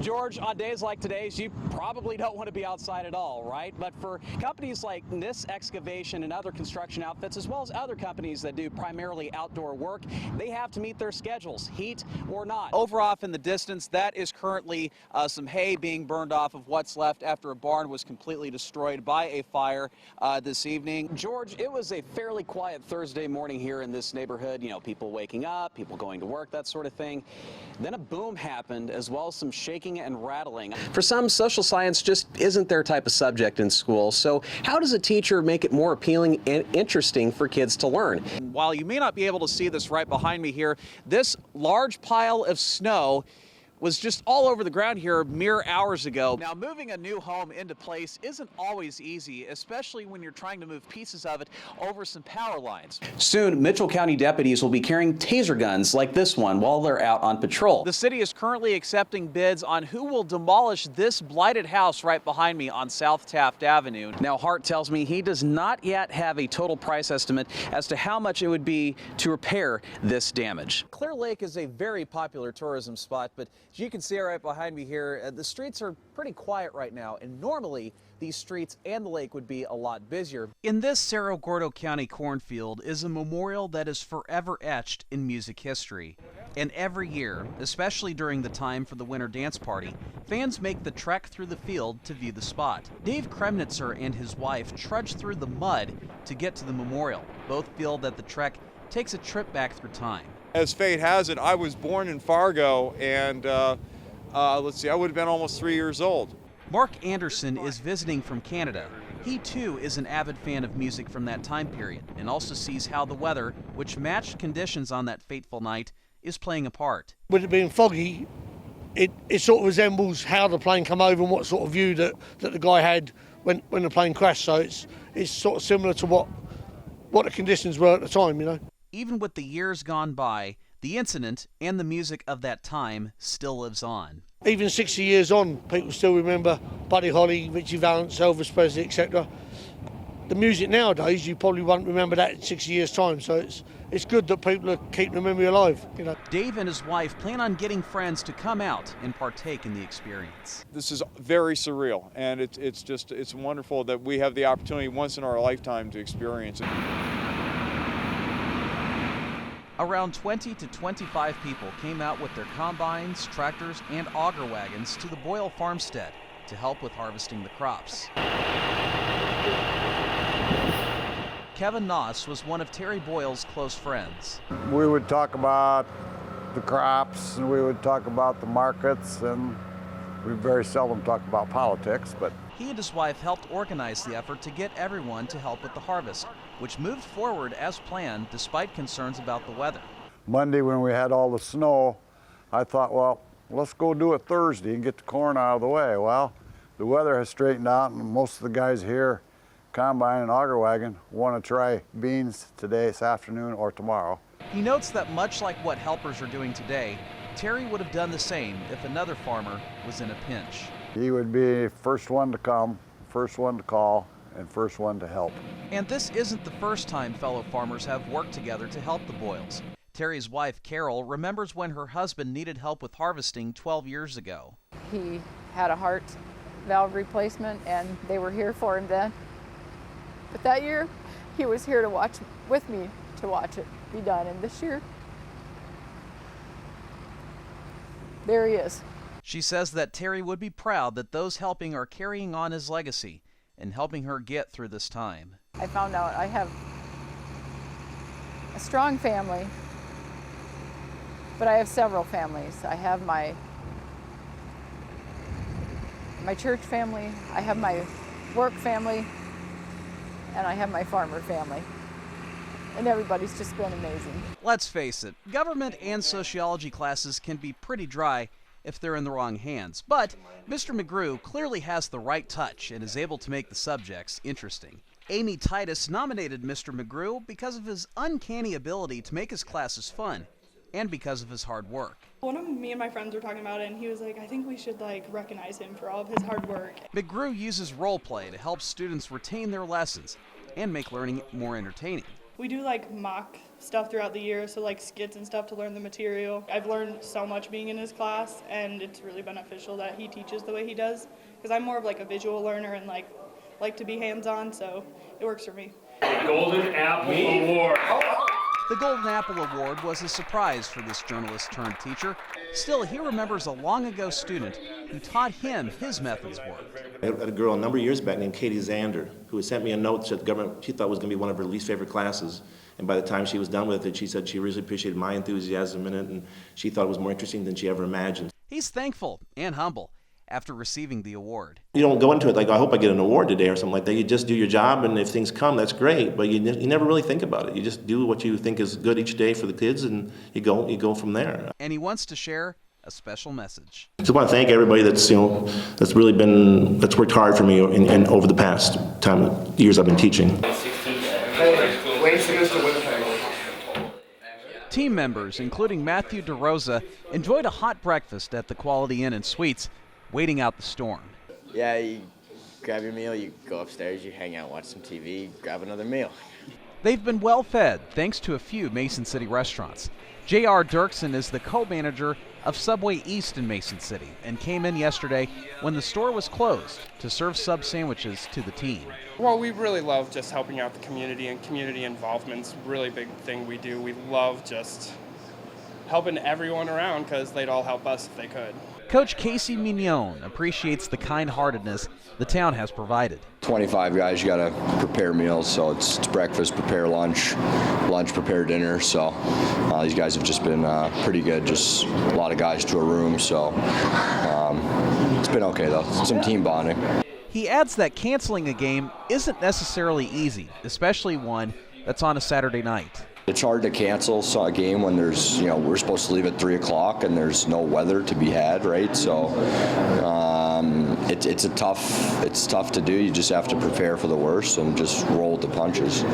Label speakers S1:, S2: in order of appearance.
S1: George, on days like today's, you probably don't want to be outside at all, right? But for companies like NIS Excavation and other construction outfits, as well as other companies that do primarily outdoor work, they have to meet their schedules, heat or not. Over off in the distance, that is currently some hay being burned off of what's left after a barn was completely destroyed by a fire this evening. George, it was a fairly quiet Thursday morning here in this neighborhood. You know, people waking up, people going to work, that sort of thing. Then a boom happened, as well as some shaking and rattling. For some, social science just isn't their type of subject in school. So how does a teacher make it more appealing and interesting for kids to learn? While you may not be able to see this right behind me here, this large pile of snow was just all over the ground here mere hours ago. Now, moving a new home into place isn't always easy, especially when you're trying to move pieces of it over some power lines. Soon, Mitchell County deputies will be carrying taser guns like this one while they're out on patrol. The city is currently accepting bids on who will demolish this blighted house right behind me on South Taft Avenue. Now, Hart tells me he does not yet have a total price estimate as to how much it would be to repair this damage. Clear Lake is a very popular tourism spot, but as you can see right behind me here, the streets are pretty quiet right now, and normally these streets and the lake would be a lot busier. In this Cerro Gordo County cornfield is a memorial that is forever etched in music history. And every year, especially during the time for the Winter Dance Party, fans make the trek through the field to view the spot. Dave Kremnitzer and his wife trudge through the mud to get to the memorial. Both feel that the trek takes a trip back through time.
S2: As fate has it, I was born in Fargo, and let's see, I would have been almost 3 years old.
S1: Mark Anderson is visiting from Canada. He too is an avid fan of music from that time period, and also sees how the weather, which matched conditions on that fateful night, is playing a part.
S3: With it being foggy, it sort of resembles how the plane came over and what sort of view that the guy had when the plane crashed. So it's sort of similar to what the conditions were at the time, you know.
S1: Even with the years gone by, the incident and the music of that time still lives on.
S3: Even 60 years on, people still remember Buddy Holly, Richie Valens, Elvis Presley, etc. The music nowadays, you probably won't remember that in 60 years' time, so it's good that people are keeping the memory alive, you know.
S1: Dave and his wife plan on getting friends to come out and partake in the experience.
S2: This is very surreal, and it's wonderful that we have the opportunity once in our lifetime to experience it.
S1: Around 20 to 25 people came out with their combines, tractors, and auger wagons to the Boyle farmstead to help with harvesting the crops. Kevin Noss was one of Terry Boyle's close friends.
S4: We would talk about the crops, and we would talk about the markets, and we very seldom talk about politics, but
S1: he and his wife helped organize the effort to get everyone to help with the harvest, which moved forward as planned despite concerns about the weather.
S4: Monday, when we had all the snow, I thought, well, let's go do it Thursday and get the corn out of the way. Well, the weather has straightened out, and most of the guys here, combine and auger wagon, want to try beans today, this afternoon, or tomorrow.
S1: He notes that much like what helpers are doing today, Terry would have done the same if another farmer was in a pinch.
S4: He would be first one to come, first one to call, and first one to help.
S1: And this isn't the first time fellow farmers have worked together to help the Boyles. Terry's wife, Carol, remembers when her husband needed help with harvesting 12 years ago.
S5: He had a heart valve replacement, and they were here for him then. But that year, he was here to watch with me to watch it be done, and this year, there he is.
S1: She says that Terry would be proud that those helping are carrying on his legacy and helping her get through this time.
S5: I found out I have a strong family, but I have several families. I have my church family, I have my work family, and I have my farmer family. And everybody's just been amazing.
S1: Let's face it, government and sociology classes can be pretty dry if they're in the wrong hands. But Mr. McGrew clearly has the right touch and is able to make the subjects interesting. Amy Titus nominated Mr. McGrew because of his uncanny ability to make his classes fun and because of his hard work.
S6: One of me and my friends were talking about it, and he was like, I think we should recognize him for all of his hard work.
S1: McGrew uses role play to help students retain their lessons and make learning more entertaining.
S6: We do like mock stuff throughout the year, so like skits and stuff to learn the material. I've learned so much being in his class, and it's really beneficial that he teaches the way he does, because I'm more of like a visual learner and like to be hands-on, so it works for me.
S7: Golden Apple Award.
S1: The Golden Apple Award was a surprise for this journalist-turned-teacher. Still, he remembers a long-ago student who taught him his methods worked.
S8: I had a girl a number of years back named Katie Zander, who had sent me a note that the government she thought was going to be one of her least favorite classes. And by the time she was done with it, she said she really appreciated my enthusiasm in it, and she thought it was more interesting than she ever imagined.
S1: He's thankful and humble after receiving the award.
S8: You don't go into it like, I hope I get an award today or something like that. You just do your job, and if things come, that's great. But you never really think about it. You just do what you think is good each day for the kids, and you go from there.
S1: And he wants to share a special message.
S8: Just want to thank everybody that's that's worked hard for me and over the past years I've been teaching.
S1: Team members, including Matthew DeRosa, enjoyed a hot breakfast at the Quality Inn and Suites, waiting out the storm.
S9: Yeah, you grab your meal, you go upstairs, you hang out, watch some TV, grab another meal.
S1: They've been well fed thanks to a few Mason City restaurants. J.R. Dirksen is the co-manager of Subway East in Mason City and came in yesterday when the store was closed to serve sub sandwiches to the team.
S10: Well, we really love just helping out the community, and community involvement's a really big thing we do. We love just helping everyone around because they'd all help us if they could.
S1: Coach Casey Mignon appreciates the kind-heartedness the town has provided.
S11: 25 guys, you got to prepare meals, so it's breakfast, prepare lunch, prepare dinner. So these guys have just been pretty good. Just a lot of guys to a room, so it's been okay though. Some team bonding.
S1: He adds that canceling a game isn't necessarily easy, especially one that's on a Saturday night.
S11: It's hard to cancel a game when there's, we're supposed to leave at 3 o'clock and there's no weather to be had, right? So it's tough to do. You just have to prepare for the worst and just roll with the punches.